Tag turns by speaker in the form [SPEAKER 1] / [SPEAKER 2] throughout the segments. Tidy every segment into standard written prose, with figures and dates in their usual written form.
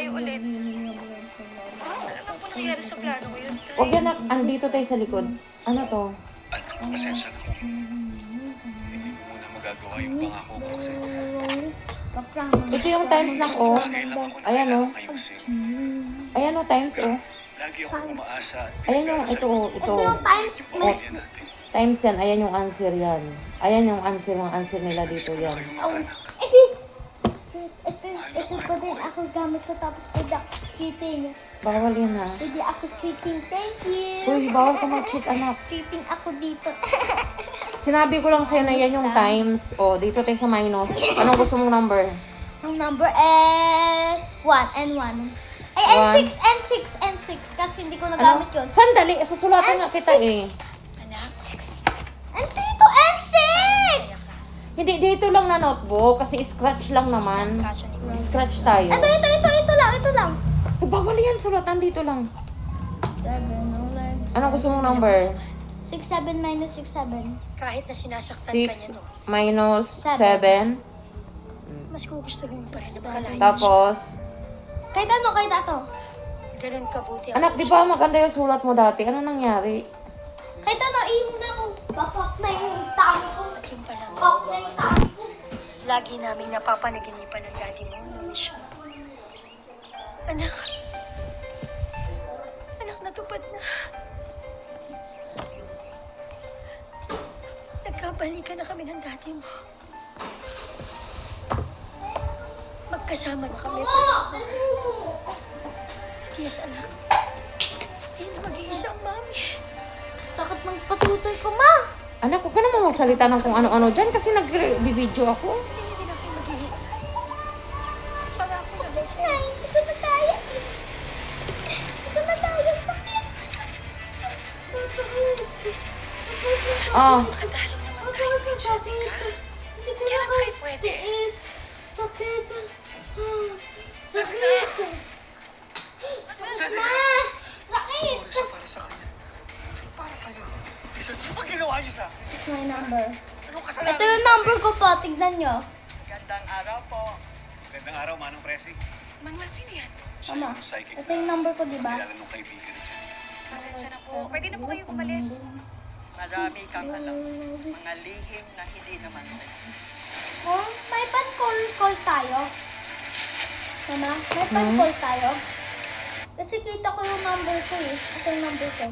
[SPEAKER 1] tayo ulit. Alam mo nangyari sa plano ko yun, Tay.
[SPEAKER 2] Huwag yan, andito tayo sa likod. Ano to?
[SPEAKER 3] Anak, pasensya na kung hindi ko muna magagawa yung pangako ko kasi
[SPEAKER 2] Ito yung times na ko.
[SPEAKER 3] kailangan ko na
[SPEAKER 2] Ayan, oh.
[SPEAKER 3] ayusin.
[SPEAKER 2] Ayan o, times o.
[SPEAKER 3] Lagi akong umaasa at
[SPEAKER 2] Ayan o, ito o, ito.
[SPEAKER 4] Ito yung times,
[SPEAKER 3] yung
[SPEAKER 4] mas...
[SPEAKER 3] pamilya natin.
[SPEAKER 2] Times yan, ayan yung answer yan. Ayan yung answer nila dito
[SPEAKER 3] Gusto ko
[SPEAKER 2] yan.
[SPEAKER 3] kayong mga anak.
[SPEAKER 4] Ito pa din ako gamit ko tapos pwede ako cheating.
[SPEAKER 2] Bawal yan ha.
[SPEAKER 4] Pwede ako cheating. Thank you.
[SPEAKER 2] Uy, bawal ka mag-cheat anak.
[SPEAKER 4] Cheating ako dito.
[SPEAKER 2] Sinabi ko lang sa'yo na yan yung times. O, dito tayo sa minus. Anong gusto mong number?
[SPEAKER 4] Ang number is 1 and 1. Ay, and
[SPEAKER 2] One.
[SPEAKER 4] 6 and 6 and 6 kasi hindi ko
[SPEAKER 2] Ano?
[SPEAKER 4] nagamit yun.
[SPEAKER 2] Sandali, susulatan
[SPEAKER 4] And
[SPEAKER 2] nga kita eh.
[SPEAKER 1] Anak,
[SPEAKER 4] 6 and 3 and 6!
[SPEAKER 2] Hindi, dito lang na notebook kasi scratch lang naman.
[SPEAKER 1] kaso ni Gwen.
[SPEAKER 2] Scratch tayo.
[SPEAKER 4] Ito lang.
[SPEAKER 2] Eh, bawal yan, sulatan dito lang.
[SPEAKER 4] 7,
[SPEAKER 2] Anong gusto mong number?
[SPEAKER 4] 6, 7 minus 6, 7.
[SPEAKER 1] Kahit na sinasaktan ka
[SPEAKER 2] 6
[SPEAKER 1] niya, no?
[SPEAKER 2] minus
[SPEAKER 4] Seven.
[SPEAKER 2] 7.
[SPEAKER 1] Mas gugustuhin mo pa rin na makalayo siya.
[SPEAKER 2] Tapos,
[SPEAKER 4] Kahit ano.
[SPEAKER 1] Ganun kabuti
[SPEAKER 2] anak, di ba maganda yung sulat mo dati? Ano nangyari?
[SPEAKER 4] Kahit ano, ihon na ako. Bapak na yung tummy ko.
[SPEAKER 1] At yung pala,
[SPEAKER 4] Bapak na yung tummy ko.
[SPEAKER 1] lagi naming napapanaginipan ng daddy mo noon siya. Anak. Anak, natupad na. Nagkabalikan na kami ng daddy mo. Magkasama na kami. Yes, anak. Yan na mag-iisang mami.
[SPEAKER 4] Sakit ng patutoy ko, ma.
[SPEAKER 2] Anak, huwag ka naman magsalita ng kung ano-ano dyan kasi nag-video ako.
[SPEAKER 1] Hindi din ako magiging. Pangako naman sa'yo.
[SPEAKER 4] Ay, hindi ko na kaya. Sakit. Ang sakit.
[SPEAKER 2] Oh,
[SPEAKER 1] Makadalaw naman tayo kay Jessica.
[SPEAKER 4] Hindi ko
[SPEAKER 1] Kailan
[SPEAKER 4] na
[SPEAKER 1] kayo pwede?
[SPEAKER 4] tiis. Sakit. Sakit. Sakit na. Sakit.
[SPEAKER 3] Oras na para sa kanya. Para sa'yo. Isa pa ginawa niyo sa akin.
[SPEAKER 4] It's my number.
[SPEAKER 3] Anong kasalanan?
[SPEAKER 4] Ito yung number ko po. Tignan nyo.
[SPEAKER 3] Magandang araw po. Magandang araw, Manong Presi.
[SPEAKER 1] Manuel, sino yan?
[SPEAKER 3] Siya
[SPEAKER 4] Ama,
[SPEAKER 3] yung psychic
[SPEAKER 4] ito yung number ko, di ba?
[SPEAKER 3] kilala nung kaibigan niya.
[SPEAKER 1] Pasensya na po. Pwede na po kayo umalis.
[SPEAKER 5] Marami kang alam. Mga lihim na hindi naman sa'yo.
[SPEAKER 4] Oh, may pan-call tayo. Mama, may pan-call tayo. Kasi kita ko yung number ko eh. Ito yung number ko.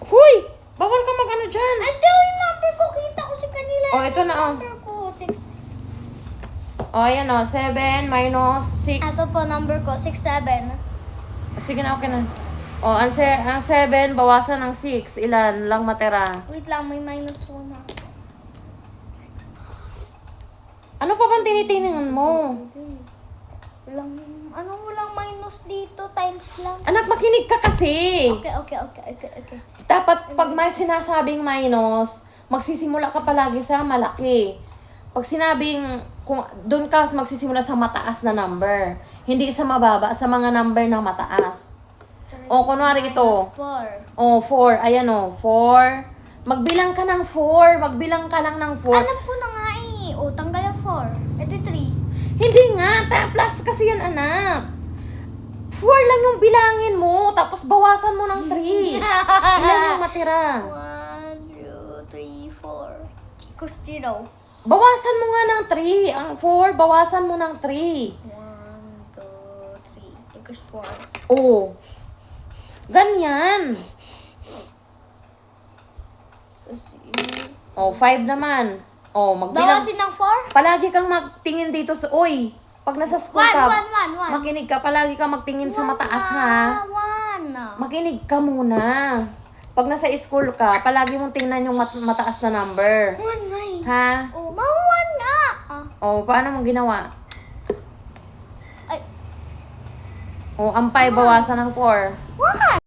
[SPEAKER 2] huy! Bawal ka mag-ano dyan.
[SPEAKER 4] Ito yung number ko. Kita ko sa kanila.
[SPEAKER 2] Oh, ito na, oh.
[SPEAKER 4] Number ko. 6.
[SPEAKER 2] O, ayan o, 7 minus 6.
[SPEAKER 4] Ito po, number ko. 6-7.
[SPEAKER 2] Sige na, okay na. O, ang 7, bawasan ng 6. Ilan lang matira?
[SPEAKER 4] Wait lang, may minus 1 na.
[SPEAKER 2] Ano pa bang tinitingnan mo?
[SPEAKER 4] Walang minus dito? Times lang.
[SPEAKER 2] Anak, makinig ka kasi.
[SPEAKER 4] Okay.
[SPEAKER 2] Dapat pag may sinasabing minus, magsisimula ka palagi sa malaki. Pag sinabing, kung doon ka magsisimula sa mataas na number, hindi sa mababa, sa mga number na mataas. O, kunwari ito.
[SPEAKER 4] 4.
[SPEAKER 2] O, 4. Ayan o, 4. Magbilang ka ng 4. Magbilang ka lang ng 4.
[SPEAKER 4] Alam ko na nga eh. O, tanggal yung 4. Ito 3.
[SPEAKER 2] Hindi nga, plus kasi yan, anak. 4 lang yung bilangin mo, tapos bawasan mo ng 3. Ilan yung matira?
[SPEAKER 4] 1, 2, 3, 4. Chicos, 0.
[SPEAKER 2] Bawasan mo nga ng 3. Ang 4, bawasan mo ng 3.
[SPEAKER 4] 1, 2, 3. Chicos, 4.
[SPEAKER 2] Oo. Ganyan. O, 5 naman. O, magbilang.
[SPEAKER 4] Bawasin ng 4?
[SPEAKER 2] Palagi kang magtingin dito sa, oy, pag nasa school ka,
[SPEAKER 4] 1.
[SPEAKER 2] makinig ka, palagi kang magtingin sa mataas, ha?
[SPEAKER 4] 1.
[SPEAKER 2] Makinig ka muna. Pag nasa school ka, palagi mong tingnan yung mataas na number.
[SPEAKER 4] 1 nga eh.
[SPEAKER 2] Ha?
[SPEAKER 4] Oh, mga 1 nga.
[SPEAKER 2] O, paano mo ginawa?
[SPEAKER 4] Ay,
[SPEAKER 2] O, ang 5 bawasan ng 4.
[SPEAKER 4] 1.